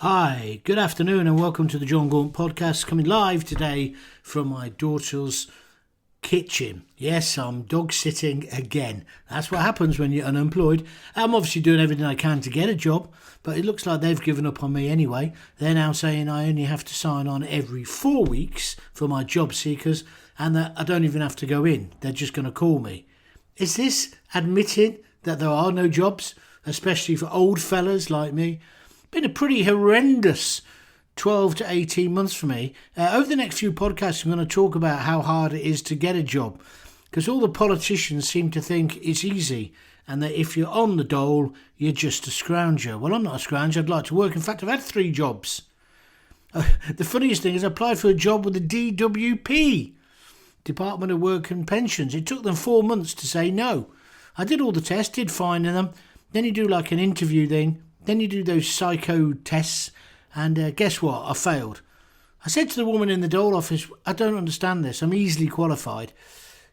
Hi, good afternoon and welcome to the Jon Gaunt podcast, coming live today from my daughter's kitchen. Yes, I'm dog sitting again. That's what happens when you're unemployed. I'm obviously doing everything I can to get a job, but it looks like they've given up on me anyway. They're now saying I only have to sign on every 4 weeks for my job seekers and that I don't even have to go in. They're just going to call me. Is this admitting that there are no jobs, especially for old fellas like me? Been a pretty horrendous 12 to 18 months for me. Over the next few podcasts, I'm going to talk about how hard it is to get a job, because all the politicians seem to think it's easy and that if you're on the dole, you're just a scrounger. Well, I'm not a scrounger. I'd like to work. In fact, I've had 3 jobs. The funniest thing is I applied for a job with the DWP, Department of Work and Pensions. It took them 4 months to say no. I did all the tests, did fine in them. Then you do like an interview thing. Then you do those psycho tests, and guess what? I failed. I said to the woman in the dole office, I don't understand this. I'm easily qualified.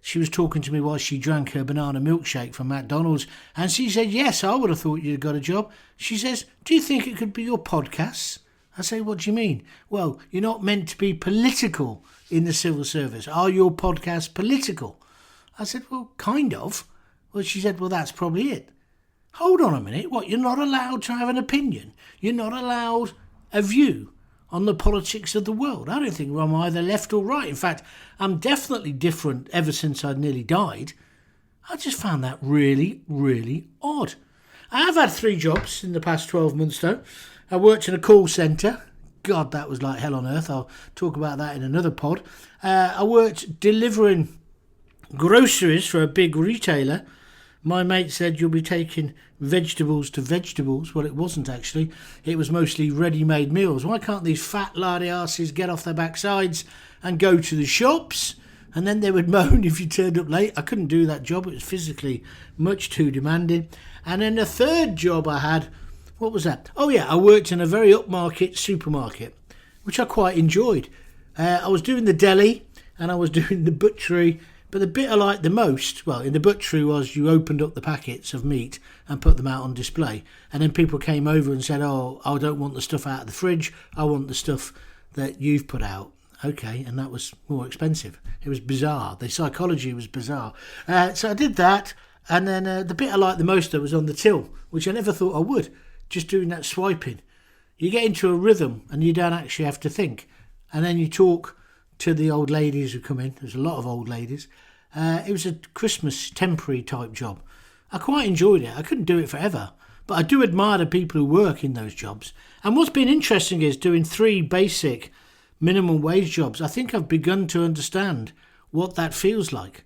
She was talking to me while she drank her banana milkshake from McDonald's, and she said, yes, I would have thought you'd got a job. She says, do you think it could be your podcasts? I say, what do you mean? Well, you're not meant to be political in the civil service. Are your podcasts political? I said, well, kind of. Well, she said, well, that's probably it. Hold on a minute, what, you're not allowed to have an opinion? You're not allowed a view on the politics of the world? I don't think I'm either left or right. In fact, I'm definitely different ever since I nearly died. I just found that really, really odd. I have had 3 jobs in the past 12 months though. I worked in a call centre. God, that was like hell on earth. I'll talk about that in another pod. I worked delivering groceries for a big retailer. My mate said you'll be taking vegetables to vegetables. Well, it wasn't actually. It was mostly ready-made meals. Why can't these fat lardy arses get off their backsides and go to the shops? And then they would moan if you turned up late. I couldn't do that job. It was physically much too demanding. And then the third job I had, what was that? Oh yeah, I worked in a very upmarket supermarket, which I quite enjoyed. I was doing the deli and I was doing the butchery. But the bit I liked the most, well, in the butchery was you opened up the packets of meat and put them out on display. And then people came over and said, oh, I don't want the stuff out of the fridge. I want the stuff that you've put out. Okay, and that was more expensive. It was bizarre. The psychology was bizarre. So I did that. And then the bit I liked the most was on the till, which I never thought I would. Just doing that swiping. You get into a rhythm and you don't actually have to think. And then you talk to the old ladies who come in. There's a lot of old ladies. It was a Christmas temporary type job. I quite enjoyed it. I couldn't do it forever, but I do admire the people who work in those jobs. And what's been interesting is doing 3 basic minimum wage jobs. I think I've begun to understand what that feels like,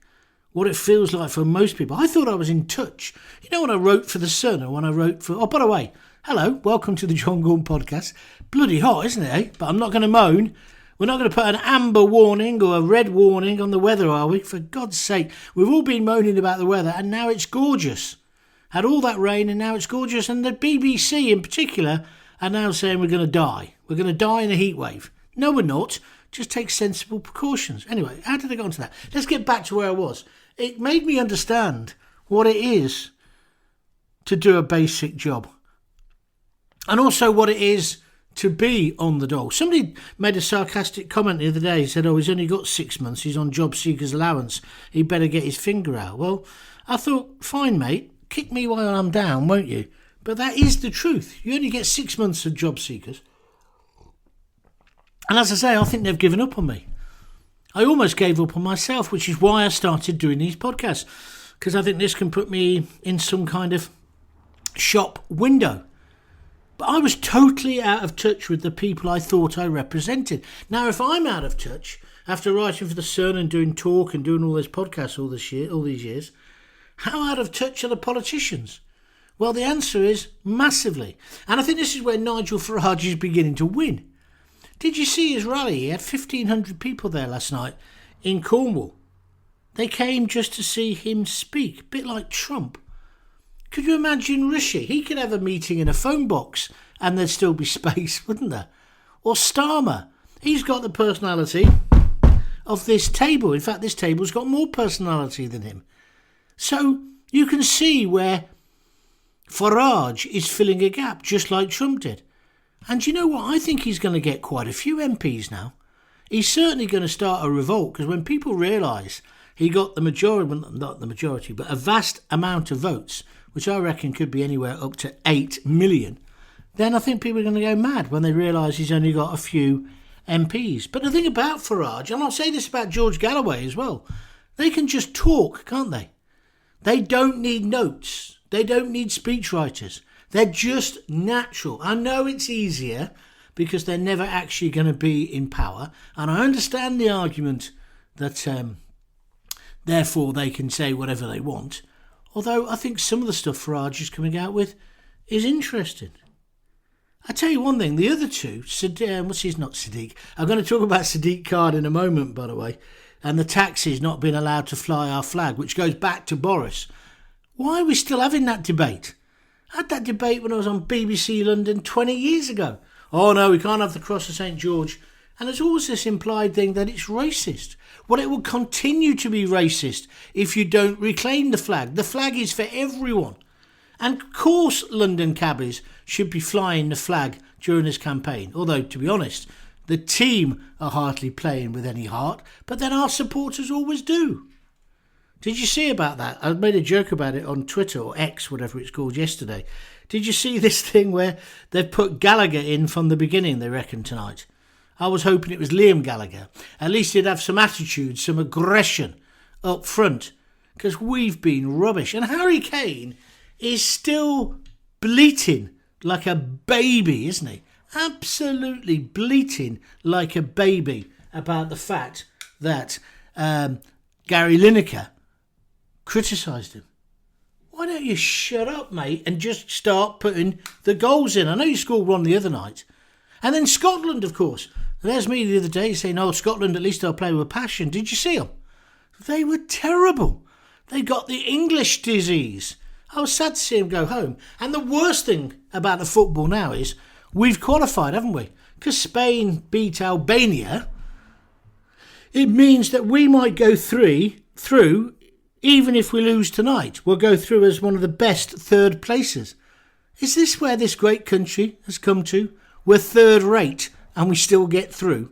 what it feels like for most people. I thought I was in touch. You know, when I wrote for The Sun or when I wrote for... Oh, by the way, hello, welcome to the Jon Gaunt podcast. Bloody hot, isn't it, eh? But I'm not going to moan. We're not going to put an amber warning or a red warning on the weather, are we? For God's sake, we've all been moaning about the weather and now it's gorgeous. Had all that rain and now it's gorgeous. And the BBC in particular are now saying we're going to die. We're going to die in a heat wave. No, we're not. Just take sensible precautions. Anyway, how did I get onto that? Let's get back to where I was. It made me understand what it is to do a basic job. And also what it is to be on the dole. Somebody made a sarcastic comment the other day. He said, oh, he's only got 6 months. He's on job seekers allowance. He better get his finger out. Well, I thought, fine, mate. Kick me while I'm down, won't you? But that is the truth. You only get 6 months of job seekers. And as I say, I think they've given up on me. I almost gave up on myself, which is why I started doing these podcasts. Because I think this can put me in some kind of shop window. But I was totally out of touch with the people I thought I represented. Now, if I'm out of touch, after writing for The Sun and doing talk and doing all those podcasts all these years, how out of touch are the politicians? Well, the answer is massively. And I think this is where Nigel Farage is beginning to win. Did you see his rally? He had 1,500 people there last night in Cornwall. They came just to see him speak, a bit like Trump. Could you imagine Rishi? He could have a meeting in a phone box and there'd still be space, wouldn't there? Or Starmer. He's got the personality of this table. In fact, this table's got more personality than him. So you can see where Farage is filling a gap, just like Trump did. And you know what? I think he's going to get quite a few MPs now. He's certainly going to start a revolt, because when people realise he got the majority, well, not the majority, but a vast amount of votes, which I reckon could be anywhere up to 8 million, then I think people are going to go mad when they realise he's only got a few MPs. But the thing about Farage, and I'll say this about George Galloway as well, they can just talk, can't they? They don't need notes. They don't need speechwriters. They're just natural. I know it's easier because they're never actually going to be in power. And I understand the argument that therefore they can say whatever they want. Although I think some of the stuff Farage is coming out with is interesting. I tell you one thing, the other two, not Sadiq. I'm going to talk about Sadiq Khan in a moment, by the way, and the taxis not being allowed to fly our flag, which goes back to Boris. Why are we still having that debate? I had that debate when I was on BBC London 20 years ago. Oh no, we can't have the cross of St George. And there's always this implied thing that it's racist. Well, it will continue to be racist if you don't reclaim the flag. The flag is for everyone. And of course London cabbies should be flying the flag during this campaign. Although, to be honest, the team are hardly playing with any heart, but then our supporters always do. Did you see about that? I made a joke about it on Twitter, or X, whatever it's called, yesterday. Did you see this thing where they've put Gallagher in from the beginning, they reckon, tonight? I was hoping it was Liam Gallagher. At least he'd have some attitude, some aggression up front, because we've been rubbish. And Harry Kane is still bleating like a baby, isn't he? Absolutely bleating like a baby about the fact that Gary Lineker criticised him. Why don't you shut up, mate, and just start putting the goals in? I know you scored one the other night. And then Scotland, of course. There's me the other day saying, oh, Scotland, at least they'll play with passion. Did you see them? They were terrible. They got the English disease. I was sad to see him go home. And the worst thing about the football now is we've qualified, haven't we? Because Spain beat Albania. It means that we might go through, even if we lose tonight. We'll go through as one of the best third places. Is this where this great country has come to? We're third rate and we still get through.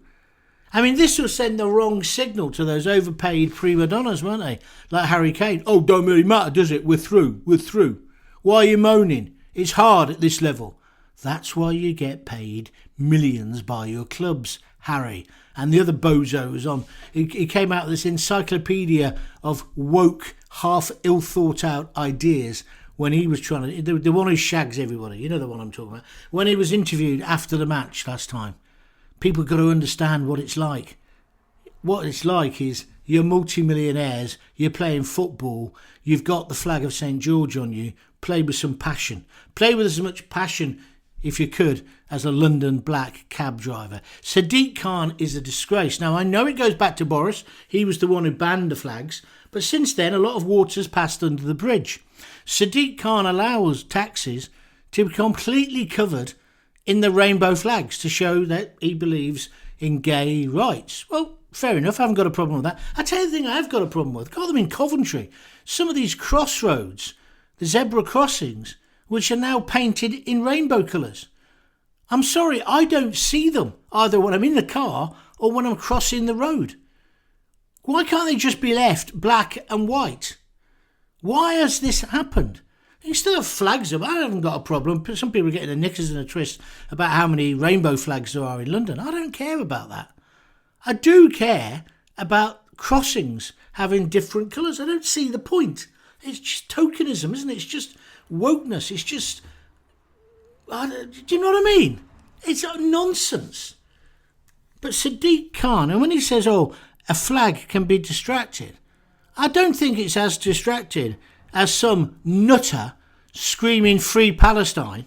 I mean, this will send the wrong signal to those overpaid prima donnas, won't they? Like Harry Kane. Oh, don't really matter, does it? We're through. Why are you moaning? It's hard at this level. That's why you get paid millions by your clubs, Harry. And the other bozo was on. He came out with this encyclopedia of woke, half ill-thought-out ideas when he was trying to... The one who shags everybody. You know the one I'm talking about. When he was interviewed after the match last time. People got to understand what it's like. What it's like is you're multi-millionaires, you're playing football, you've got the flag of St George on you, play with some passion. Play with as much passion, if you could, as a London black cab driver. Sadiq Khan is a disgrace. Now, I know it goes back to Boris. He was the one who banned the flags. But since then, a lot of water's passed under the bridge. Sadiq Khan allows taxis to be completely covered in the rainbow flags to show that he believes in gay rights. Well, fair enough, I haven't got a problem with that. I tell you the thing I have got a problem with. Got them in Coventry. Some of these crossroads, the zebra crossings, which are now painted in rainbow colours. I'm sorry, I don't see them, either when I'm in the car or when I'm crossing the road. Why can't they just be left black and white? Why has this happened? You still have flags up. I haven't got a problem. Some people are getting their knickers in a twist about how many rainbow flags there are in London. I don't care about that. I do care about crossings having different colours. I don't see the point. It's just tokenism, isn't it? It's just wokeness. It's just... do you know what I mean? It's nonsense. But Sadiq Khan, and when he says, oh, a flag can be distracted, I don't think it's as distracted as some nutter screaming free Palestine,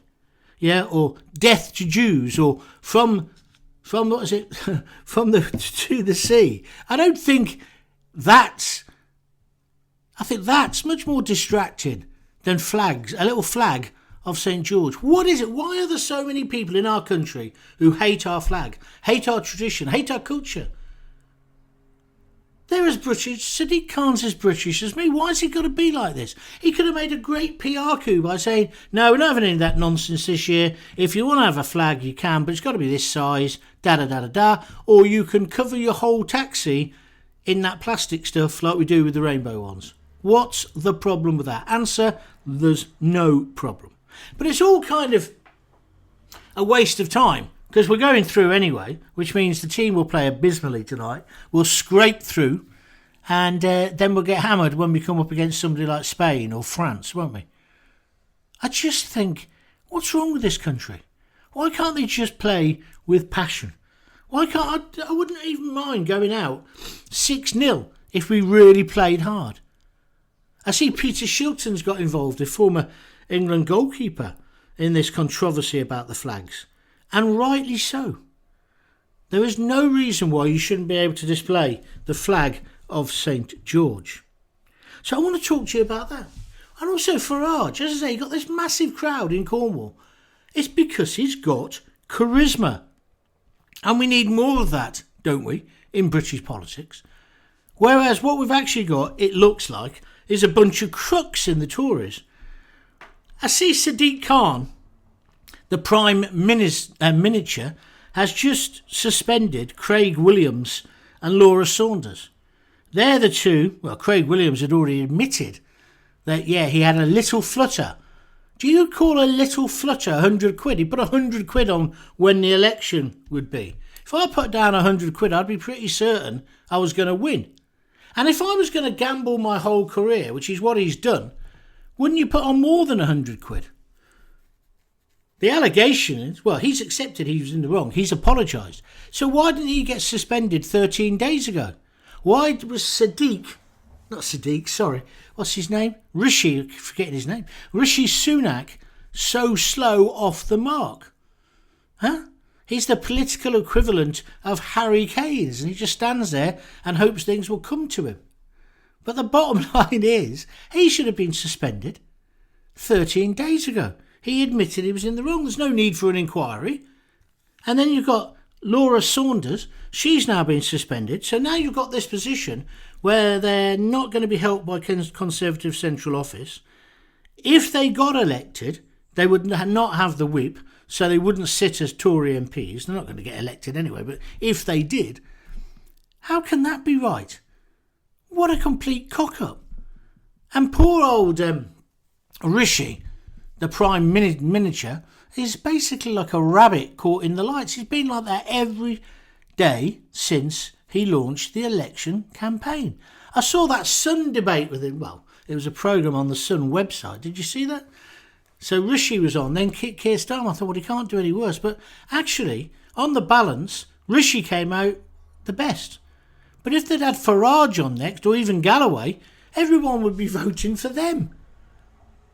yeah, or death to Jews, or from what is it, from the to the sea. I think that's much more distracting than flags, a little flag of St George. What is it? Why are there so many people in our country who hate our flag, hate our tradition, hate our culture? They're as British. Sadiq Khan's as British as me. Why has he got to be like this? He could have made a great PR coup by saying, no, we're not having any of that nonsense this year. If you want to have a flag, you can, but it's got to be this size, da-da-da-da-da. Or you can cover your whole taxi in that plastic stuff like we do with the rainbow ones. What's the problem with that? Answer, there's no problem. But it's all kind of a waste of time. Because we're going through anyway, which means the team will play abysmally tonight. We'll scrape through, and then we'll get hammered when we come up against somebody like Spain or France, won't we? I just think, what's wrong with this country? Why can't they just play with passion? Why can't I wouldn't even mind going out 6-0 if we really played hard. I see Peter Shilton's got involved, the former England goalkeeper, in this controversy about the flags. And rightly so. There is no reason why you shouldn't be able to display the flag of St. George. So I want to talk to you about that. And also Farage, as I say, he got this massive crowd in Cornwall. It's because he's got charisma. And we need more of that, don't we, in British politics. Whereas what we've actually got, it looks like, is a bunch of crooks in the Tories. I see Sadiq Khan, the Prime Minister, has just suspended Craig Williams and Laura Saunders. They're the two. Well, Craig Williams had already admitted that, he had a little flutter. Do you call a little flutter 100 quid? He put 100 quid on when the election would be. If I put down 100 quid, I'd be pretty certain I was going to win. And if I was going to gamble my whole career, which is what he's done, wouldn't you put on more than 100 quid? The allegation is, he's accepted he was in the wrong. He's apologised. So why didn't he get suspended 13 days ago? Why was what's his name? Rishi, forgetting his name. Rishi Sunak so slow off the mark? Huh? He's the political equivalent of Harry Kane, and he just stands there and hopes things will come to him. But the bottom line is, he should have been suspended 13 days ago. He admitted he was in the wrong. There's no need for an inquiry. And then you've got Laura Saunders. She's now been suspended. So now you've got this position where they're not going to be helped by Conservative Central Office. If they got elected, they would not have the whip, so they wouldn't sit as Tory MPs. They're not going to get elected anyway, but if they did, how can that be right? What a complete cock-up. And poor old Rishi, the Prime Minister, is basically like a rabbit caught in the lights. He's been like that every day since he launched the election campaign. I saw that Sun debate with him. Well, it was a programme on the Sun website. Did you see that? So Rishi was on, then Keir Starmer. I thought, he can't do any worse. But actually, on the balance, Rishi came out the best. But if they'd had Farage on next, or even Galloway, everyone would be voting for them.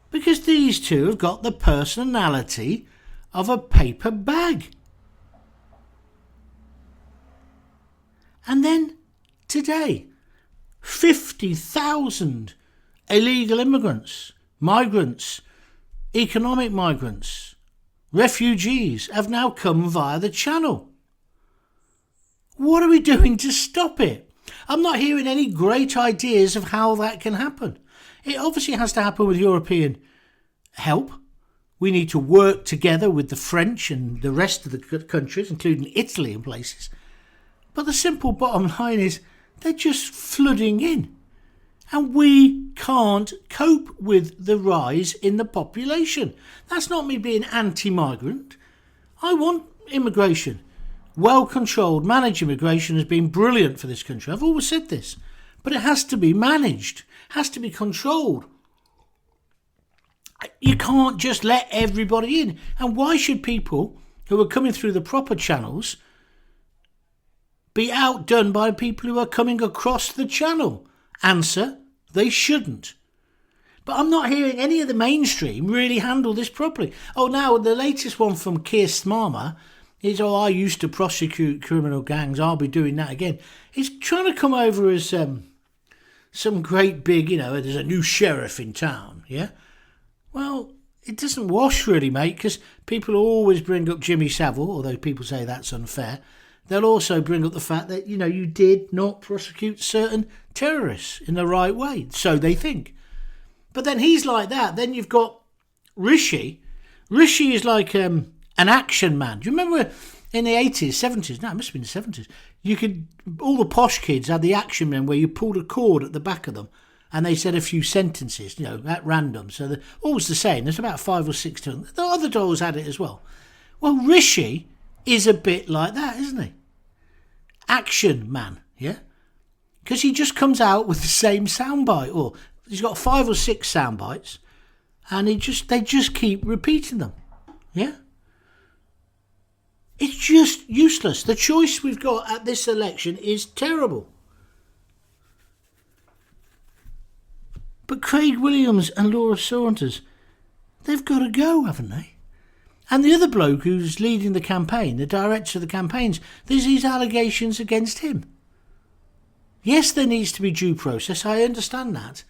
Because these two have got the personality of a paper bag. And then, today, 50,000 illegal immigrants, migrants, economic migrants, refugees have now come via the channel. What are we doing to stop it? I'm not hearing any great ideas of how that can happen. It obviously has to happen with European help. We need to work together with the French and the rest of the countries, including Italy and places. But the simple bottom line is they're just flooding in. And we can't cope with the rise in the population. That's not me being anti-migrant. I want immigration. Well-controlled, managed immigration has been brilliant for this country. I've always said this. But it has to be managed. Has to be controlled. You can't just let everybody in. And why should people who are coming through the proper channels be outdone by people who are coming across the channel? Answer, they shouldn't. But I'm not hearing any of the mainstream really handle this properly. Oh, now the latest one from Keir Starmer is, I used to prosecute criminal gangs, I'll be doing that again. He's trying to come over as some great big, there's a new sheriff in town, yeah? Well, it doesn't wash really, mate, because people always bring up Jimmy Savile, although people say that's unfair. they'll also bring up the fact that, you did not prosecute certain terrorists in the right way. So they think. But then he's like that. Then you've got Rishi. Rishi is like an action man. Do you remember in the 80s, 70s? No, it must have been the 70s. All the posh kids had the action men where you pulled a cord at the back of them and they said a few sentences, at random. So they're always the same. There's about 5 or 6 to them. The other dolls had it as well. Well, Rishi is a bit like that, isn't he? Action man, yeah? Because he just comes out with the same soundbite, or he's got 5 or 6 sound bites, and they just keep repeating them. Yeah? It's just useless. The choice we've got at this election is terrible. But Craig Williams and Laura Saunders, they've got to go, haven't they? And the other bloke who's leading the campaign, the director of the campaigns, there's these allegations against him. Yes, there needs to be due process. I understand that.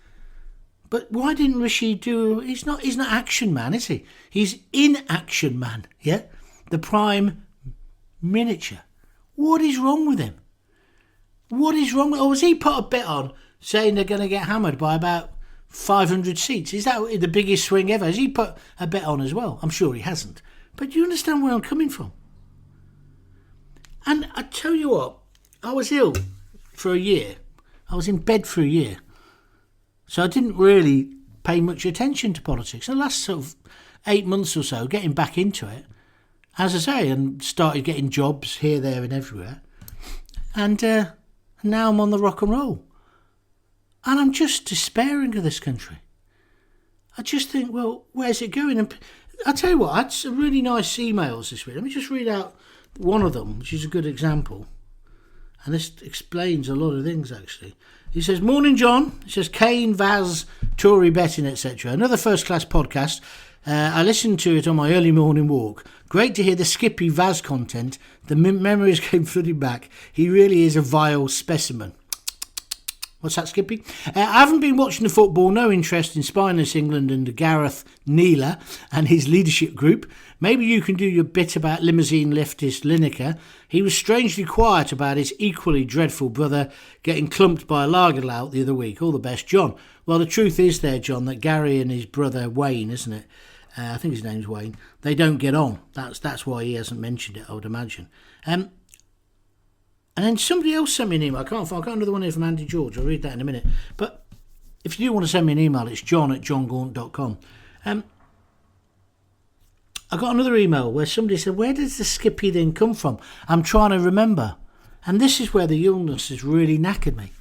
But why didn't Rishi do... He's not action man, is he? He's inaction man, yeah? The prime miniature. What is wrong with him? What is wrong with... Or has he put a bet on saying they're going to get hammered by about 500 seats? Is that the biggest swing ever? Has he put a bet on as well? I'm sure he hasn't. But do you understand where I'm coming from? And I tell you what, I was ill for a year. I was in bed for a year. So I didn't really pay much attention to politics. The last sort of 8 months or so, getting back into it, as I say, and started getting jobs here, there and everywhere. And now I'm on the rock and roll. And I'm just despairing of this country. I just think, well, where's it going? And I'll tell you what, I had some really nice emails this week. Let me just read out one of them, which is a good example. And this explains a lot of things, actually. He says, "Morning, John." He says, "Kane, Vaz, Tory betting, etc. Another first-class podcast. I listened to it on my early morning walk. Great to hear the Skippy Vaz content. The memories came flooding back. He really is a vile specimen." What's that, Skippy? "I haven't been watching the football. No interest in spineless England and Gareth Neeler and his leadership group. Maybe you can do your bit about limousine leftist Lineker. He was strangely quiet about his equally dreadful brother getting clumped by a lager lout the other week. All the best, John." Well, the truth is there, John, that Gary and his brother Wayne, isn't it? I think his name's Wayne. They don't get on. That's why he hasn't mentioned it, I would imagine. And then somebody else sent me an email. I got another one here from Andy George. I'll read that in a minute. But if you do want to send me an email, it's john@jongaunt.com. I got another email where somebody said, "Where does the Skippy thing come from? I'm trying to remember." And this is where the illness has really knackered me.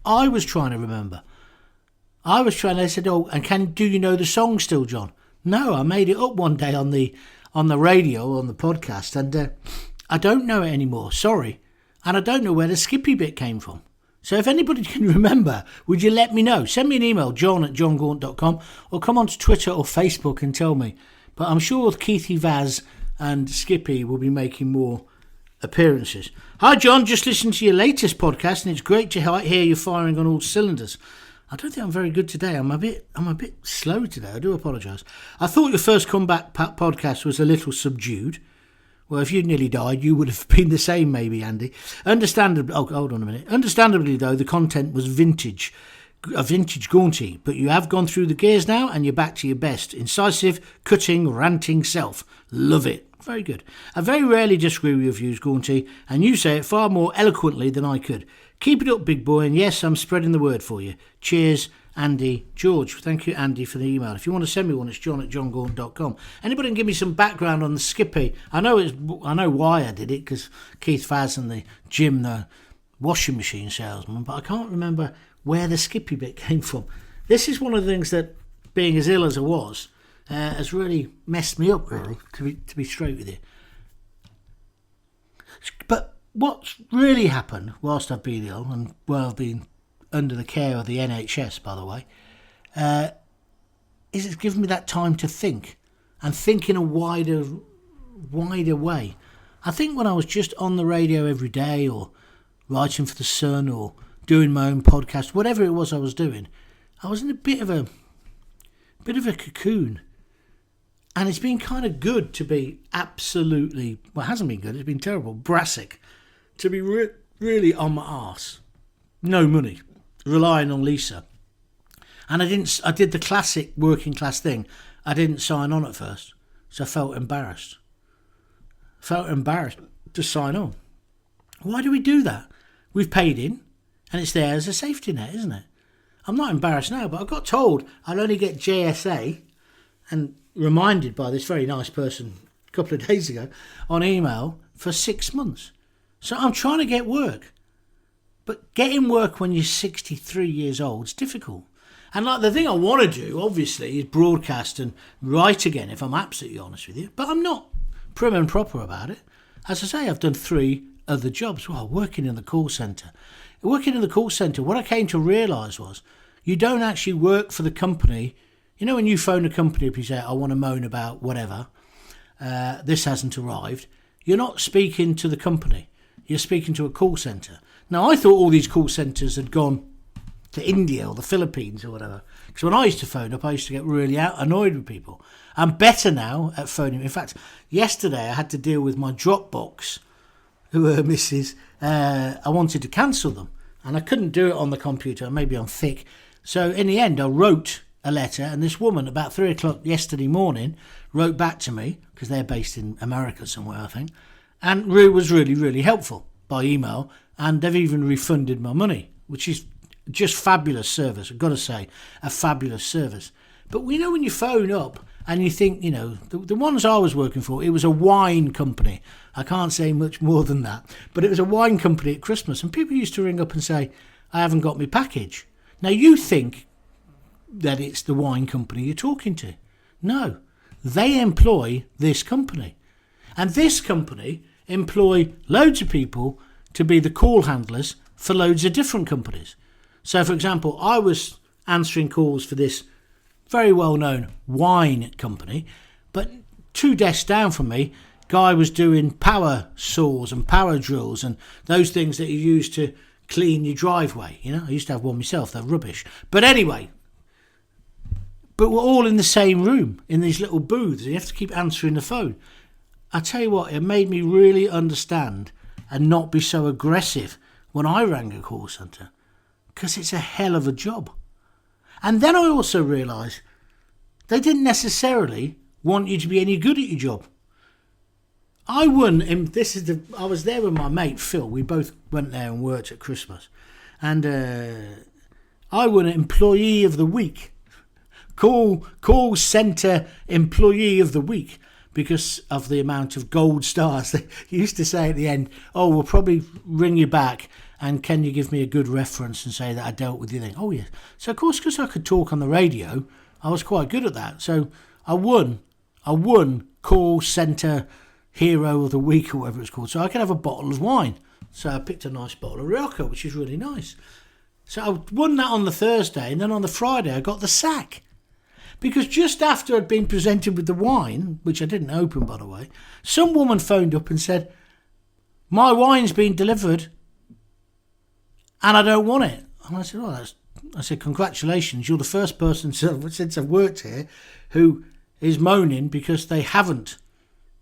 I was trying to remember. They said, "Oh, and do you know the song still, John?" No, I made it up one day on the radio, on the podcast, and I don't know it anymore. Sorry. And I don't know where the Skippy bit came from. So if anybody can remember, would you let me know? Send me an email, john@jongaunt.com, or come onto Twitter or Facebook and tell me. But I'm sure Keithy Vaz and Skippy will be making more appearances. "Hi, John. Just listened to your latest podcast, and it's great to hear you firing on all cylinders." I don't think I'm very good today. I'm a bit slow today. I do apologise. "I thought your first comeback podcast was a little subdued." Well, if you'd nearly died, you would have been the same, maybe, Andy. Understandably, hold on a minute. Understandably, though, the content was a vintage Gaunty, but you have gone through the gears now, and you're back to your best. Incisive, cutting, ranting self. Love it. Very good. I very rarely disagree with your views, Gaunty, and you say it far more eloquently than I could. Keep it up, big boy, and yes, I'm spreading the word for you. Cheers, Andy George. Thank you, Andy, for the email. If you want to send me one, it's john@jongaunt.com. Anybody can give me some background on the Skippy? I know why I did it, because Keith Vaz and the Jim, the washing machine salesman, but I can't remember where the Skippy bit came from. This is one of the things that, being as ill as I was, has really messed me up, really, to be straight with you. But what's really happened whilst I've been ill, and I've been under the care of the NHS, by the way, is it's given me that time to think, and think in a wider way. I think when I was just on the radio every day, or writing for The Sun, or doing my own podcast, whatever it was I was doing, I was in a bit of a cocoon. And it's been kind of good to be absolutely, well, it hasn't been good, it's been terrible, brassic, to be really on my arse. No money, relying on Lisa. And I did the classic working class thing. I didn't sign on at first, so I felt embarrassed. Felt embarrassed to sign on. Why do we do that? We've paid in, and it's there as a safety net, isn't it? I'm not embarrassed now, but I got told I'll only get JSA, and reminded by this very nice person a couple of days ago on email, for 6 months. So I'm trying to get work. But getting work when you're 63 years old is difficult. And like the thing I want to do, obviously, is broadcast and write again, if I'm absolutely honest with you. But I'm not prim and proper about it. As I say, I've done 3 other jobs. Well, working in the call centre. Working in the call centre, what I came to realise was you don't actually work for the company. You know, when you phone a company up, you say, I want to moan about whatever, this hasn't arrived. You're not speaking to the company. You're speaking to a call centre. Now, I thought all these call centres had gone to India or the Philippines or whatever. Because when I used to phone up, I used to get really annoyed with people. I'm better now at phoning. In fact, yesterday I had to deal with my Dropbox, who are Mrs. I wanted to cancel them. And I couldn't do it on the computer. Maybe I'm thick. So in the end, I wrote a letter, and this woman about 3 o'clock yesterday morning wrote back to me, because they're based in America somewhere, I think, and was really, really helpful by email, and they've even refunded my money, which is just fabulous service. I've got to say, a fabulous service. But we know when you phone up and you think, you know, the ones I was working for, it was a wine company. I can't say much more than that, but it was a wine company at Christmas, and people used to ring up and say, I haven't got my package. Now you think that it's the wine company you're talking to. No, they employ this company. And this company employ loads of people to be the call handlers for loads of different companies. So, for example, I was answering calls for this very well-known wine company, but 2 desks down from me, guy was doing power saws and power drills and those things that you use to clean your driveway. You know, I used to have one myself, they're rubbish. But anyway, but we're all in the same room, in these little booths, and you have to keep answering the phone. I tell you what, it made me really understand and not be so aggressive when I rang a call centre, because it's a hell of a job. And then I also realised they didn't necessarily want you to be any good at your job. I was there with my mate Phil. We both went there and worked at Christmas, and I won Employee of the Week. Call centre Employee of the Week, because of the amount of gold stars. They used to say at the end, oh, we'll probably ring you back, and can you give me a good reference and say that I dealt with you then? Oh, yes. So, of course, because I could talk on the radio, I was quite good at that. So I won Call Centre Hero of the Week, or whatever it's called. So I could have a bottle of wine. So I picked a nice bottle of Rioja, which is really nice. So I won that on the Thursday, and then on the Friday I got the sack. Because just after I'd been presented with the wine, which I didn't open, by the way, some woman phoned up and said, my wine's been delivered and I don't want it. And I said, congratulations, you're the first person since I've worked here who is moaning because they haven't,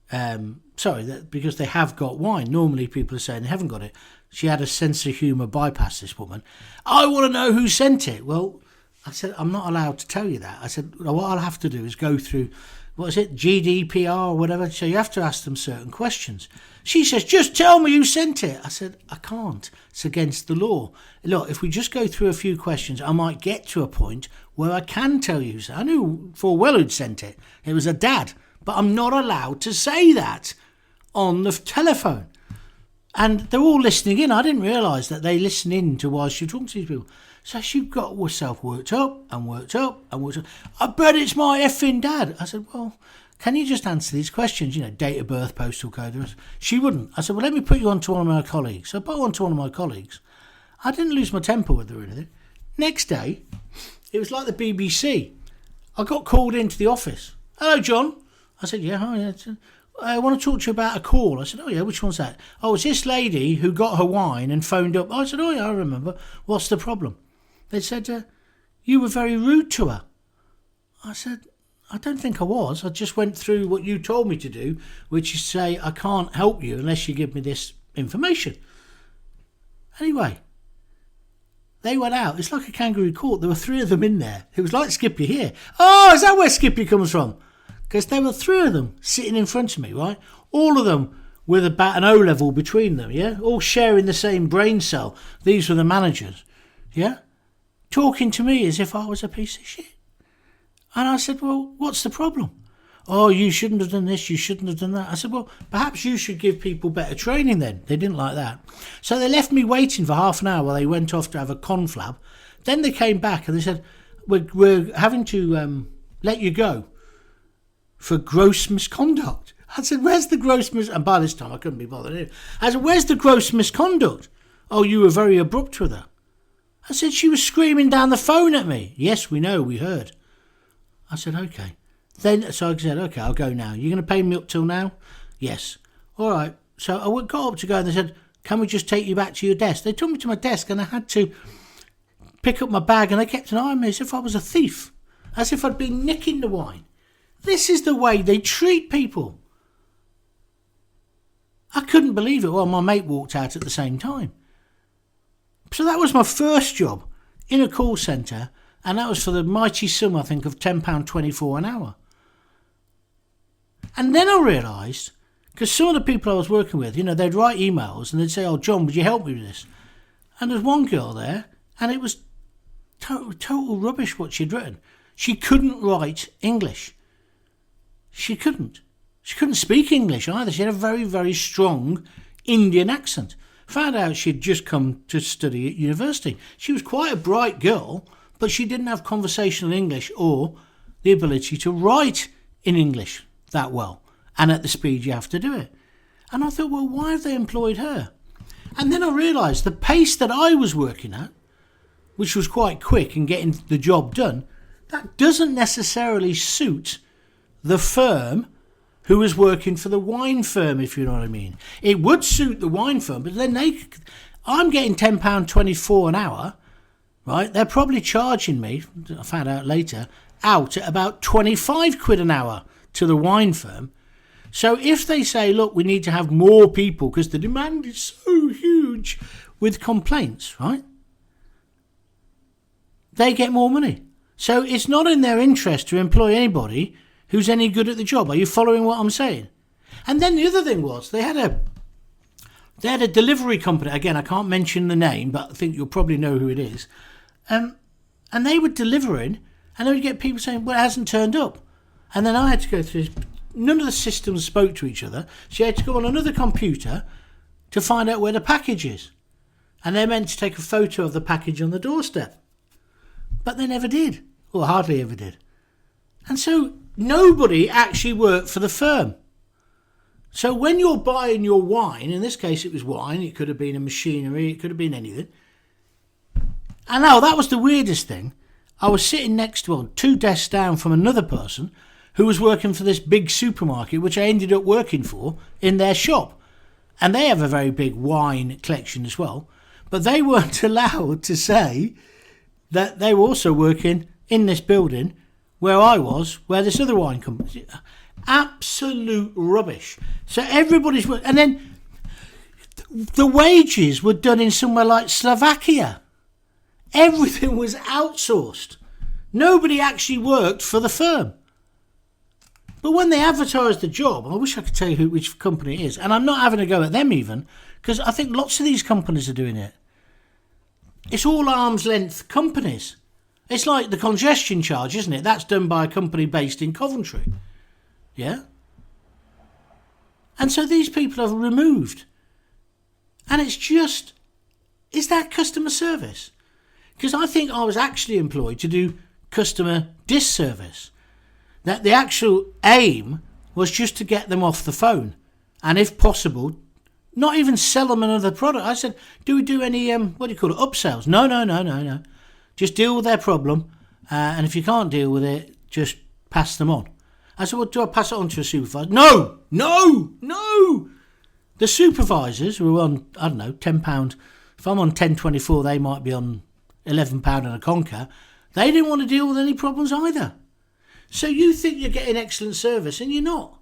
because they have got wine. Normally people are saying they haven't got it. She had a sense of humour bypass, this woman. I want to know who sent it. Well, I said, I'm not allowed to tell you that. I said, what I'll have to do is go through, GDPR or whatever. So you have to ask them certain questions. She says, just tell me who sent it. I said, I can't. It's against the law. Look, if we just go through a few questions, I might get to a point where I can tell you. I knew full well who'd sent it. It was a dad. But I'm not allowed to say that on the telephone. And they're all listening in. I didn't realise that they listen in to while she talks to these people. So she got herself worked up. I bet it's my effing dad. I said, well, can you just answer these questions? You know, date of birth, postal code. She wouldn't. I said, well, let me put you on to one of my colleagues. So I put her on to one of my colleagues. I didn't lose my temper with her or anything. Next day, it was like the BBC. I got called into the office. Hello, John. I said, yeah, hi. I want to talk to you about a call. I said, oh, yeah, which one's that? Oh, it's this lady who got her wine and phoned up. I said, oh, yeah, I remember. What's the problem? They said, you were very rude to her. I said, I don't think I was. I just went through what you told me to do, which is say, I can't help you unless you give me this information. Anyway, they went out. It's like a kangaroo court. There were 3 of them in there. It was like Skippy here. Oh, is that where Skippy comes from? Because there were 3 of them sitting in front of me, right? All of them with about an O level between them, yeah? All sharing the same brain cell. These were the managers, yeah? Talking to me as if I was a piece of shit. And I said, well, what's the problem? Oh, you shouldn't have done this, you shouldn't have done that. I said, well, perhaps you should give people better training then. They didn't like that. So they left me waiting for half an hour while they went off to have a conflab. Then they came back and they said, we're having to let you go for gross misconduct. I said, where's the gross misconduct? And by this time I couldn't be bothered. I said, where's the gross misconduct? Oh, you were very abrupt with her. I said, she was screaming down the phone at me. Yes, we know, we heard. I said, okay. So I said, okay, I'll go now. You're going to pay me up till now? Yes. All right. So I got up to go and they said, can we just take you back to your desk? They took me to my desk and I had to pick up my bag and they kept an eye on me as if I was a thief, as if I'd been nicking the wine. This is the way they treat people. I couldn't believe it. Well, my mate walked out at the same time. So that was my first job in a call centre, and that was for the mighty sum, I think, of £10.24 an hour. And then I realised, because some of the people I was working with, they'd write emails and they'd say, oh, John, would you help me with this? And there's one girl there, and it was total rubbish what she'd written. She couldn't write English. She couldn't. She couldn't speak English either. She had a very, very strong Indian accent. Found out she'd just come to study at university. She was quite a bright girl, but she didn't have conversational English or the ability to write in English that well and at the speed you have to do it. And I thought, well, why have they employed her? And then I realised the pace that I was working at, which was quite quick and getting the job done, that doesn't necessarily suit the firm who was working for the wine firm, if you know what I mean. It would suit the wine firm, but then I'm getting £10.24 an hour, right? They're probably charging me, I found out later, out at about 25 quid an hour to the wine firm. So if they say, look, we need to have more people because the demand is so huge with complaints, right? They get more money. So it's not in their interest to employ anybody who's any good at the job. Are you following what I'm saying? And then the other thing was they had a delivery company. Again, I can't mention the name, but I think you'll probably know who it is. And they were delivering, and they would get people saying, well, it hasn't turned up. And then I had to go through this. None of the systems spoke to each other. So you had to go on another computer to find out where the package is. And they're meant to take a photo of the package on the doorstep. But they never did, or hardly ever did. And so nobody actually worked for the firm. So when you're buying your wine, in this case it was wine, it could have been a machinery, it could have been anything. And now that was the weirdest thing. I was sitting next to 2 desks down from another person who was working for this big supermarket, which I ended up working for in their shop. And they have a very big wine collection as well. But they weren't allowed to say that they were also working in this building where I was, where this other wine company. Absolute rubbish. So everybody's working. And then the wages were done in somewhere like Slovakia. Everything was outsourced. Nobody actually worked for the firm. But when they advertised the job, I wish I could tell you which company it is, and I'm not having a go at them even, because I think lots of these companies are doing it. It's all arm's length companies. It's like the congestion charge, isn't it? That's done by a company based in Coventry. Yeah? And so these people are removed. And it's just, is that customer service? Because I think I was actually employed to do customer disservice. That the actual aim was just to get them off the phone. And if possible, not even sell them another product. I said, do we do any, upsells? No. Just deal with their problem. And if you can't deal with it, just pass them on. I said, well, do I pass it on to a supervisor? No. The supervisors were on, I don't know, £10. If I'm on 10.24, they might be on £11 and a conker. They didn't want to deal with any problems either. So you think you're getting excellent service and you're not.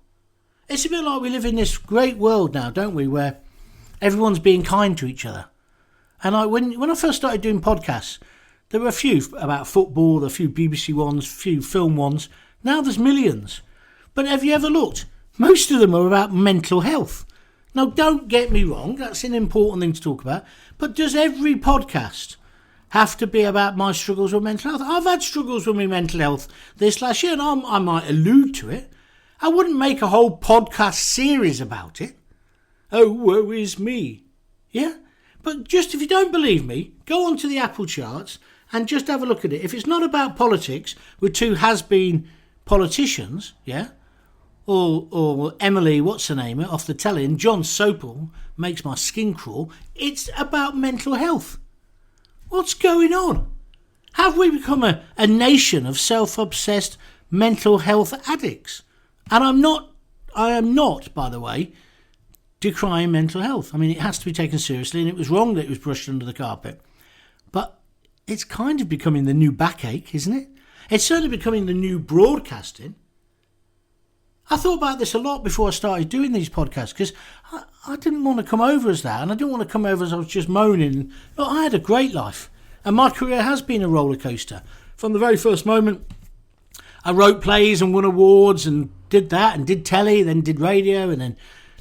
It's a bit like we live in this great world now, don't we, where everyone's being kind to each other. And when I first started doing podcasts, there were a few about football, a few BBC ones, a few film ones. Now there's millions. But have you ever looked? Most of them are about mental health. Now, don't get me wrong, that's an important thing to talk about. But does every podcast have to be about my struggles with mental health? I've had struggles with my mental health this last year, and I might allude to it. I wouldn't make a whole podcast series about it. Oh, woe is me. Yeah? But just if you don't believe me, go onto the Apple charts and just have a look at it. If it's not about politics with two has-been politicians, yeah, or Emily, what's her name, off the telly, and John Sopel makes my skin crawl, it's about mental health. What's going on? Have we become a nation of self-obsessed mental health addicts? And I am not, by the way, decrying mental health. I mean, it has to be taken seriously, and it was wrong that it was brushed under the carpet. But it's kind of becoming the new backache, isn't it? It's certainly becoming the new broadcasting. I thought about this a lot before I started doing these podcasts, because I didn't want to come over as that, and I didn't want to come over as I was just moaning. Look, I had a great life, and my career has been a roller coaster. From the very first moment, I wrote plays and won awards and did that, and did telly, then did radio, and then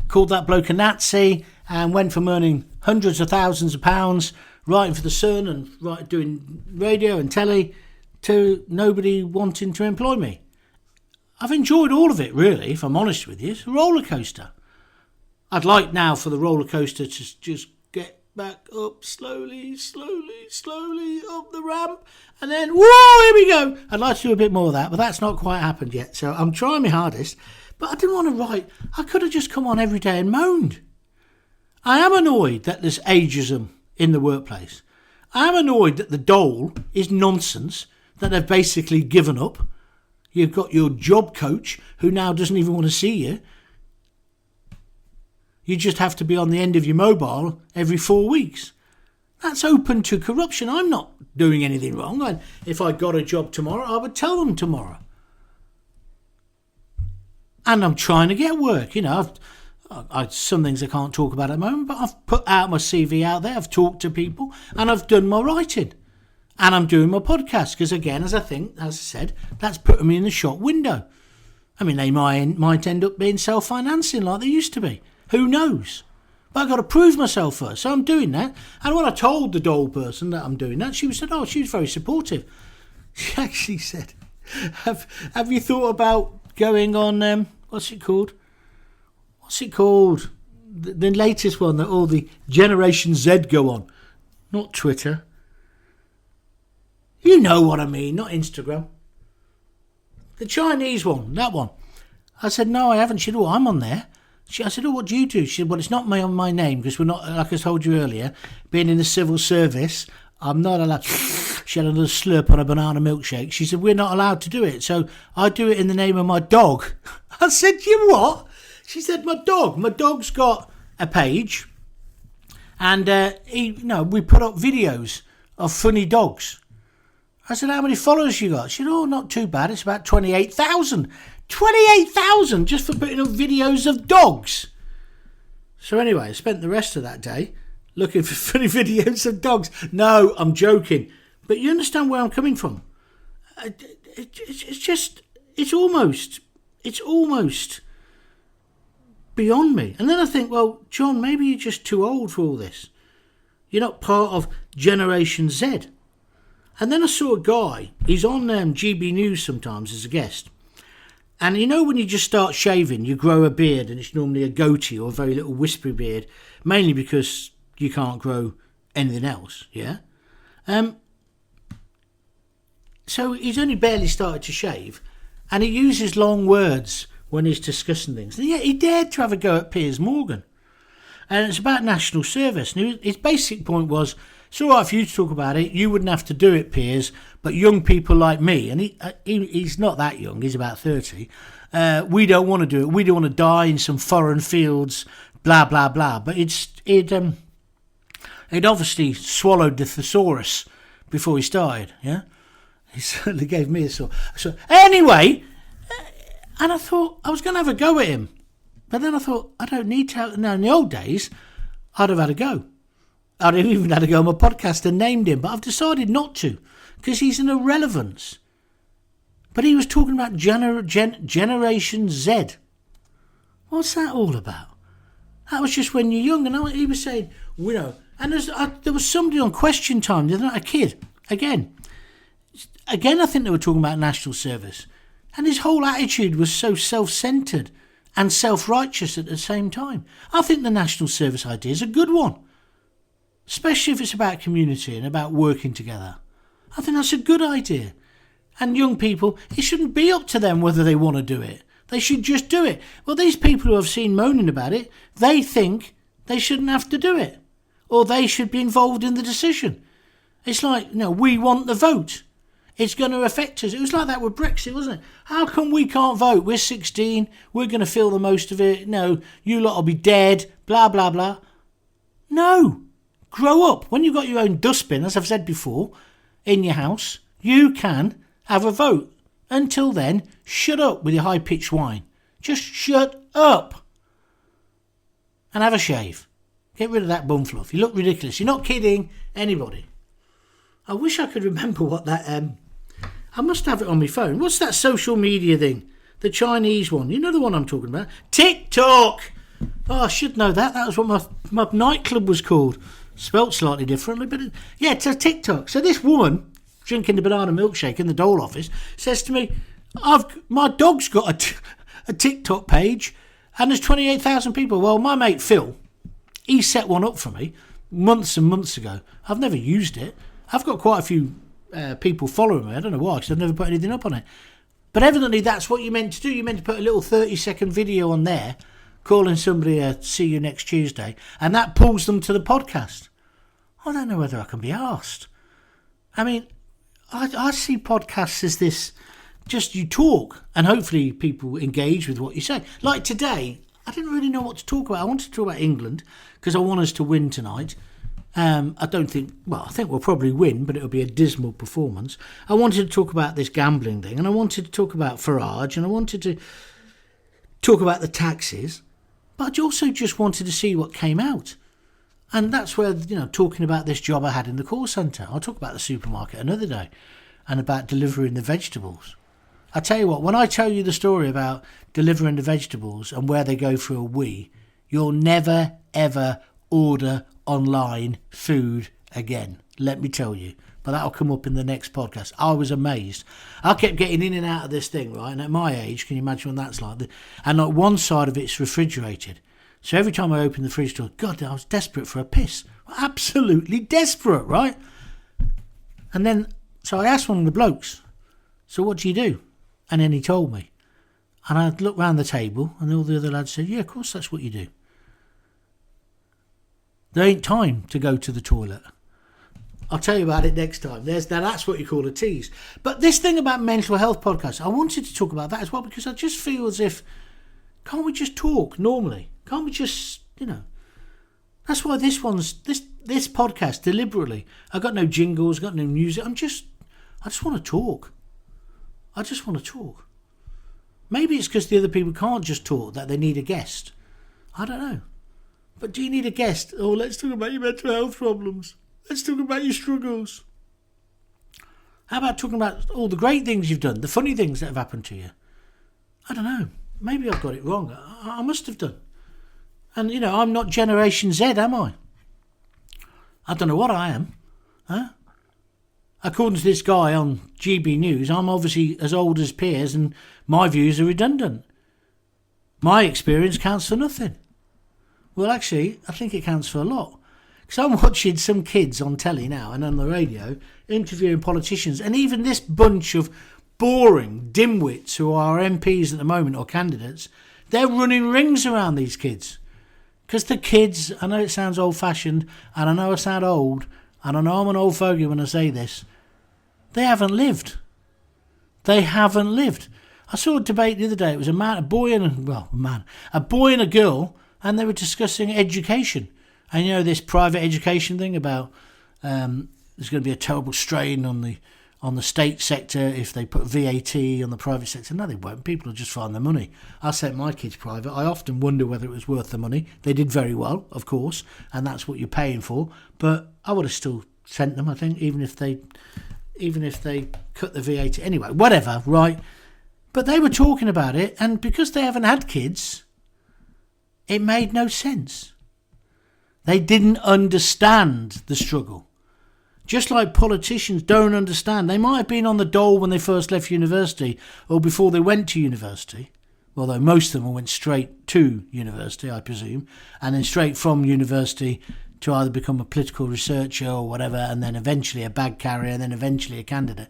called that bloke a Nazi, and went from earning hundreds of thousands of pounds writing for The Sun and doing radio and telly to nobody wanting to employ me. I've enjoyed all of it, really, if I'm honest with you. It's a roller coaster. I'd like now for the roller coaster to just get back up slowly up the ramp, and then, whoa, here we go. I'd like to do a bit more of that, but that's not quite happened yet, so I'm trying my hardest. But I didn't want to write. I could have just come on every day and moaned. I am annoyed that there's ageism in the workplace. I am annoyed that the dole is nonsense, that they've basically given up. You've got your job coach who now doesn't even want to see you. You just have to be on the end of your mobile every 4 weeks. That's open to corruption. I'm not doing anything wrong. If I got a job tomorrow, I would tell them tomorrow. And I'm trying to get work. You know, I've some things I can't talk about at the moment, but I've put out my CV out there. I've talked to people, and I've done my writing. And I'm doing my podcast because, again, as I said, that's putting me in the shop window. I mean, they might end up being self-financing like they used to be. Who knows? But I've got to prove myself first. So I'm doing that. And when I told the dole person that I'm doing that, she was very supportive. She actually said, have you thought about going on, what's it called? The latest one that all the Generation Z go on. Not Twitter. You know what I mean, not Instagram. The Chinese one, that one. I said, no, I haven't. She said, oh, I'm on there. I said, oh, what do you do? She said, well, it's not on my name because we're not, like I told you earlier, being in the civil service, I'm not allowed. She had another slurp on a banana milkshake. She said, we're not allowed to do it. So I do it in the name of my dog. I said, you what? She said, my dog. My dog's got a page and we put up videos of funny dogs. I said, how many followers you got? She said, oh, not too bad. It's about 28,000. 28,000 just for putting up videos of dogs. So anyway, I spent the rest of that day looking for funny videos of dogs. No, I'm joking. But you understand where I'm coming from. It's almost beyond me. And then I think, well, John, maybe you're just too old for all this. You're not part of Generation Z. And then I saw a guy, he's on GB News sometimes as a guest. And you know when you just start shaving, you grow a beard and it's normally a goatee or a very little wispy beard, mainly because you can't grow anything else, yeah? So he's only barely started to shave and he uses long words when he's discussing things. And yet he dared to have a go at Piers Morgan. And it's about national service. And his basic point was, it's all right for you to talk about it. You wouldn't have to do it, Piers. But young people like me, and he's not that young. He's about 30. We don't want to do it. We don't want to die in some foreign fields. Blah blah blah. But it obviously swallowed the thesaurus before he started. Yeah, he certainly gave me a sore. So anyway, And I thought I was going to have a go at him. But then I thought, I don't need to. Now, in the old days, I'd have had a go. I'd have even had a go on my podcast and named him. But I've decided not to, because he's an irrelevance. But he was talking about Generation Z. What's that all about? That was just when you're young. And he was saying, and there was somebody on Question Time, a kid, again, I think they were talking about national service. And his whole attitude was so self-centred and self-righteous at the same time. I think the national service idea is a good one, especially if it's about community and about working together. I think that's a good idea. And young people, it shouldn't be up to them whether they want to do it. They should just do it. Well, these people who I've seen moaning about it, they think they shouldn't have to do it, or they should be involved in the decision. It's like, we want the vote. It's going to affect us. It was like that with Brexit, wasn't it? How come we can't vote? We're 16. We're going to feel the most of it. No, you lot will be dead. Blah, blah, blah. No. Grow up. When you've got your own dustbin, as I've said before, in your house, you can have a vote. Until then, shut up with your high-pitched whine. Just shut up. And have a shave. Get rid of that bum fluff. You look ridiculous. You're not kidding anybody. I wish I could remember what that... I must have it on my phone. What's that social media thing? The Chinese one. You know the one I'm talking about? TikTok! Oh, I should know that. That was what my nightclub was called. Spelt slightly differently, but... it's a TikTok. So this woman, drinking the banana milkshake in the dole office, says to me, my dog's got a TikTok page and there's 28,000 people. Well, my mate Phil, he set one up for me months and months ago. I've never used it. I've got quite a few people following me. I don't know why, because I've never put anything up on it. But evidently that's what you meant to do. You meant to put a little 30-second video on there calling somebody a see you next Tuesday, and that pulls them to the podcast. I don't know whether I can be asked. I mean, I see podcasts as this, just you talk, and hopefully people engage with what you say. Like today, I didn't really know what to talk about. I wanted to talk about England, because I want us to win tonight. I think we'll probably win, but it'll be a dismal performance. I wanted to talk about this gambling thing, and I wanted to talk about Farage, and I wanted to talk about the taxes, but I also just wanted to see what came out. And that's where, talking about this job I had in the call centre. I'll talk about the supermarket another day, and about delivering the vegetables. I tell you what, when I tell you the story about delivering the vegetables and where they go through a wee, you'll never, ever order online food again, let me tell you. But that'll come up in the next podcast. I was amazed. I kept getting in and out of this thing, right? And at my age, can you imagine what that's like? And like one side of it's refrigerated. So every time I open the fridge door, God, I was desperate for a piss. Absolutely desperate, right? And then, so I asked one of the blokes, so what do you do? And then he told me. And I looked round the table and all the other lads said, yeah, of course that's what you do. There ain't time to go to the toilet. I'll tell you about it next time. That's what you call a tease. But this thing about mental health podcasts, I wanted to talk about that as well, because I just feel as if, can't we just talk normally? Can't we just, That's why this podcast, deliberately, I got no jingles, got no music. I just want to talk. I just want to talk. Maybe it's because the other people can't just talk, that they need a guest. I don't know. But do you need a guest? Oh, let's talk about your mental health problems. Let's talk about your struggles. How about talking about all the great things you've done, the funny things that have happened to you? I don't know. Maybe I've got it wrong. I must have done. And, I'm not Generation Z, am I? I don't know what I am. Huh? According to this guy on GB News, I'm obviously as old as Piers and my views are redundant. My experience counts for nothing. Well, actually, I think it counts for a lot. Because I'm watching some kids on telly now and on the radio interviewing politicians, and even this bunch of boring dimwits who are MPs at the moment or candidates, they're running rings around these kids. Because the kids, I know it sounds old-fashioned, and I know I sound old, and I know I'm an old fogey when I say this, they haven't lived. They haven't lived. I saw a debate the other day. It was a boy and a girl, and they were discussing education. And this private education thing about there's going to be a terrible strain on on the state sector if they put VAT on the private sector. No, they won't. People will just find the money. I sent my kids private. I often wonder whether it was worth the money. They did very well, of course, and that's what you're paying for. But I would have still sent them, I think, even if they cut the VAT. Anyway, whatever, right? But they were talking about it, and because they haven't had kids, it made no sense. They didn't understand the struggle. Just like politicians don't understand. They might have been on the dole when they first left university or before they went to university, although most of them went straight to university, I presume, and then straight from university to either become a political researcher or whatever, and then eventually a bag carrier, and then eventually a candidate.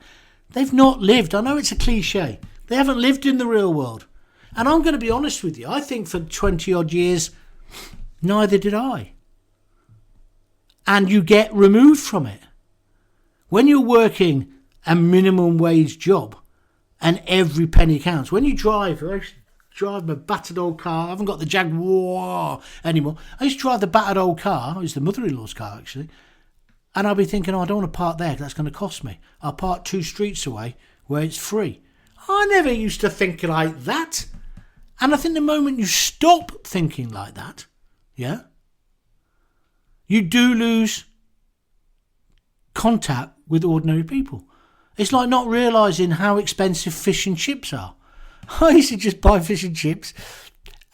They've not lived. I know it's a cliche. They haven't lived in the real world. And I'm going to be honest with you. I think for 20 odd years, neither did I. And you get removed from it. When you're working a minimum wage job and every penny counts, when you drive, I used to drive my battered old car. I haven't got the Jaguar anymore. I used to drive the battered old car. It was the mother-in-law's car, actually. And I'll be thinking, I don't want to park there because that's going to cost me. I'll park 2 streets away where it's free. I never used to think like that. And I think the moment you stop thinking like that, yeah, you do lose contact with ordinary people. It's like not realising how expensive fish and chips are. I used to just buy fish and chips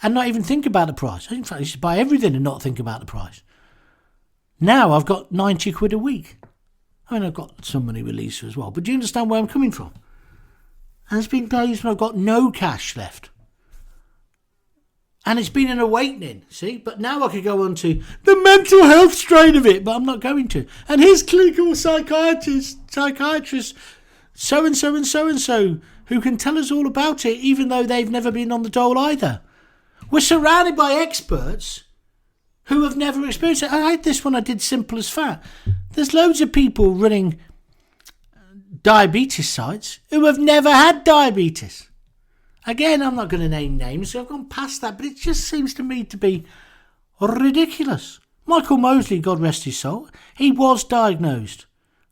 and not even think about the price. In fact, I used to buy everything and not think about the price. Now I've got 90 quid a week. I mean, I've got some money with Lisa as well, but do you understand where I'm coming from? And there's been days when I've got no cash left. And it's been an awakening, see? But now I could go on to the mental health strain of it, but I'm not going to. And here's clinical psychiatrist, so-and-so and so-and-so, who can tell us all about it, even though they've never been on the dole either. We're surrounded by experts who have never experienced it. I had this one I did Simple as Fat. There's loads of people running diabetes sites who have never had diabetes. Again, I'm not going to name names, so I've gone past that, but it just seems to me to be ridiculous. Michael Mosley, God rest his soul, he was diagnosed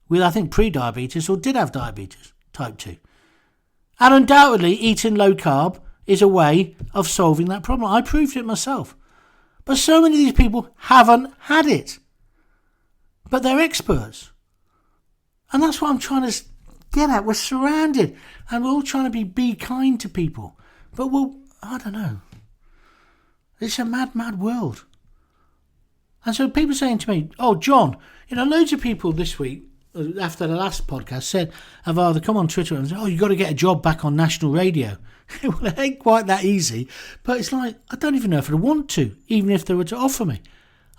with, I think, pre-diabetes or did have diabetes, type 2. And undoubtedly, eating low carb is a way of solving that problem. I proved it myself. But so many of these people haven't had it. But they're experts. And that's what I'm trying to get at. We're surrounded and we're all trying to be kind to people. But I don't know. It's a mad, mad world. And so people saying to me, oh, John, loads of people this week, after the last podcast, have either come on Twitter and said, oh, you've got to get a job back on national radio. Well, it ain't quite that easy. But it's like, I don't even know if I'd want to, even if they were to offer me.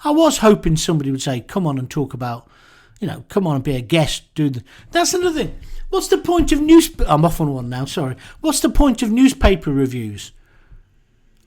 I was hoping somebody would say, come on and talk about, come on and be a guest. That's another thing. What's the point of I'm off on one now, sorry. What's the point of newspaper reviews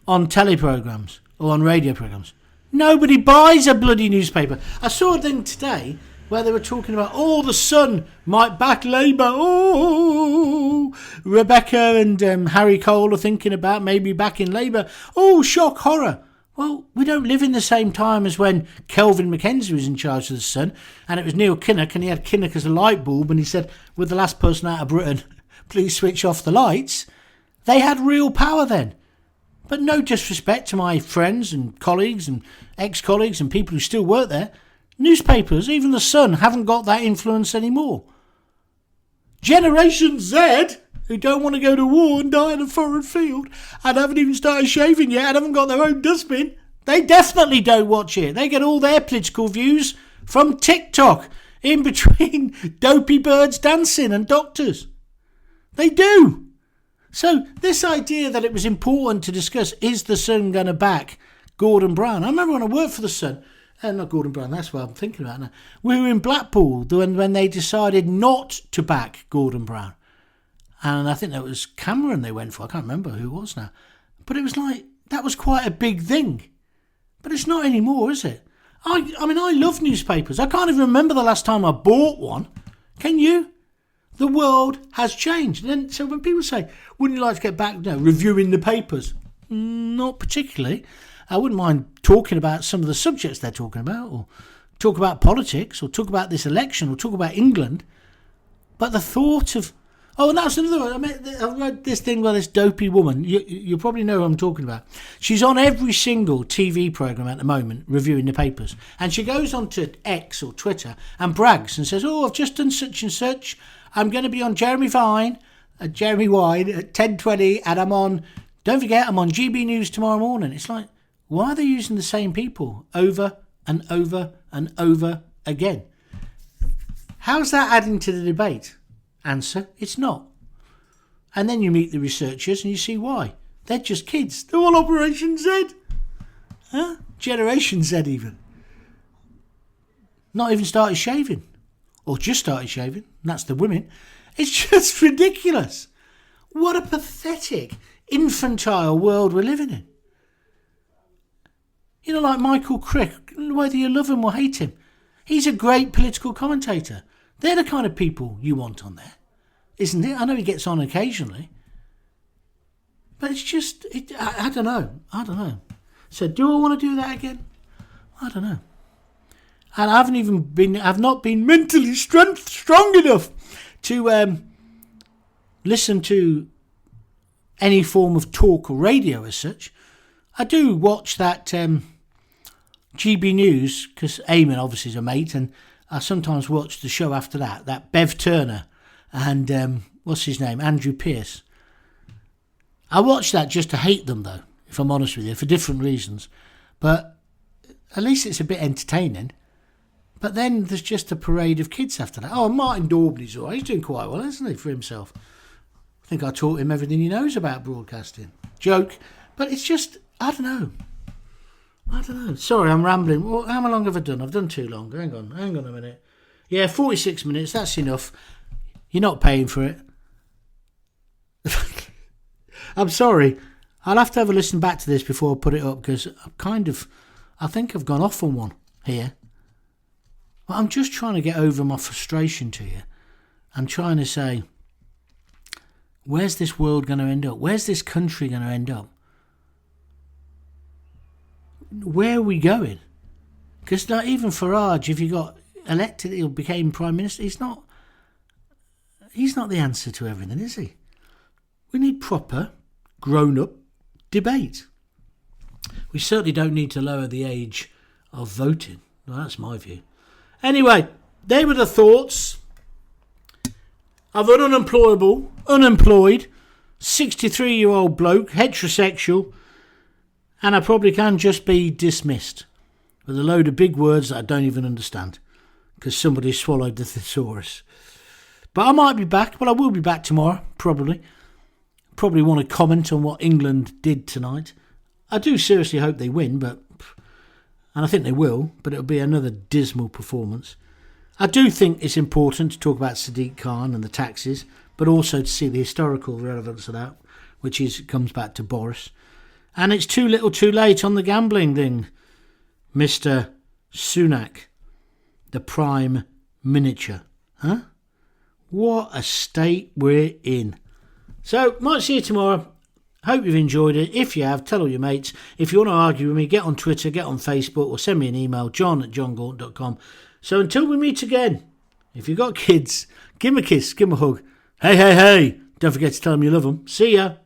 on telly programmes or on radio programmes? Nobody buys a bloody newspaper. I saw a thing today where they were talking about, the Sun might back Labour. Oh, Rebecca and Harry Cole are thinking about maybe backing Labour. Oh, shock, horror. Well, we don't live in the same time as when Kelvin Mackenzie was in charge of the Sun, and it was Neil Kinnock, and he had Kinnock as a light bulb, and he said, with the last person out of Britain, please switch off the lights. They had real power then. But no disrespect to my friends and colleagues and ex-colleagues and people who still work there, newspapers, even the Sun, haven't got that influence anymore. Generation Z, who don't want to go to war and die in a foreign field and haven't even started shaving yet and haven't got their own dustbin, they definitely don't watch it. They get all their political views from TikTok, in between dopey birds dancing and doctors. They do. So this idea that it was important to discuss, is the Sun going to back Gordon Brown? I remember when I worked for the Sun, not Gordon Brown, that's what I'm thinking about now. We were in Blackpool when they decided not to back Gordon Brown. And I think that was Cameron they went for. I can't remember who it was now. But it was like, that was quite a big thing. But it's not anymore, is it? I mean, I love newspapers. I can't even remember the last time I bought one. Can you? The world has changed. And then, so when people say, wouldn't you like to get back, reviewing the papers? Not particularly. I wouldn't mind talking about some of the subjects they're talking about, or talk about politics, or talk about this election, or talk about England. But the thought of... Oh, and that's another one. I read this thing by this dopey woman. You probably know who I'm talking about. She's on every single TV programme at the moment, reviewing the papers. And she goes on to X or Twitter and brags and says, I've just done such and such. I'm going to be on Jeremy Wine at 10:20, and don't forget, I'm on GB News tomorrow morning. It's like, why are they using the same people over and over and over again? How's that adding to the debate? Answer, it's not. And then you meet the researchers and you see why. They're just kids. They're all Operation Z. Huh? Generation Z even. Not even started shaving. Or just started shaving. And that's the women. It's just ridiculous. What a pathetic, infantile world we're living in. You know, like Michael Crick, whether you love him or hate him, he's a great political commentator. They're the kind of people you want on there, isn't it? I know he gets on occasionally. But it's just, I don't know. So do I want to do that again? I don't know. And I've not been mentally strong enough to listen to any form of talk or radio as such. I do watch that GB News, because Eamon obviously is a mate, and I sometimes watch the show after that Bev Turner and what's his name, Andrew Pearce. I watch that just to hate them, though, if I'm honest with you, for different reasons. But at least it's a bit entertaining. But then there's just a parade of kids after that. Oh, Martin Daubney's all right. He's doing quite well, isn't he, for himself? I think I taught him everything he knows about broadcasting. Joke. But it's just, I don't know. Sorry, I'm rambling. Well, how long have I done? I've done too long. Hang on a minute. Yeah, 46 minutes. That's enough. You're not paying for it. I'm sorry. I'll have to have a listen back to this before I put it up, because I think I've gone off on one here. But I'm just trying to get over my frustration to you. I'm trying to say, where's this world going to end up? Where's this country going to end up? Where are we going? Because not even Farage, if he got elected, he became Prime Minister. He's not the answer to everything, is he? We need proper, grown-up debate. We certainly don't need to lower the age of voting. Well, that's my view. Anyway, they were the thoughts of an unemployed, 63-year-old bloke, heterosexual, and I probably can just be dismissed with a load of big words that I don't even understand because somebody swallowed the thesaurus. But I might be back. Well, I will be back tomorrow, probably. Probably want to comment on what England did tonight. I do seriously hope they win, and I think they will, but it'll be another dismal performance. I do think it's important to talk about Sadiq Khan and the taxes, but also to see the historical relevance of that, which comes back to Boris. And it's too little too late on the gambling thing, Mr. Sunak, the Prime Minister. Huh? What a state we're in. So, might see you tomorrow. Hope you've enjoyed it. If you have, tell all your mates. If you want to argue with me, get on Twitter, get on Facebook, or send me an email, john@jongaunt.com. So until we meet again, if you've got kids, give them a kiss, give them a hug. Hey, don't forget to tell them you love them. See ya.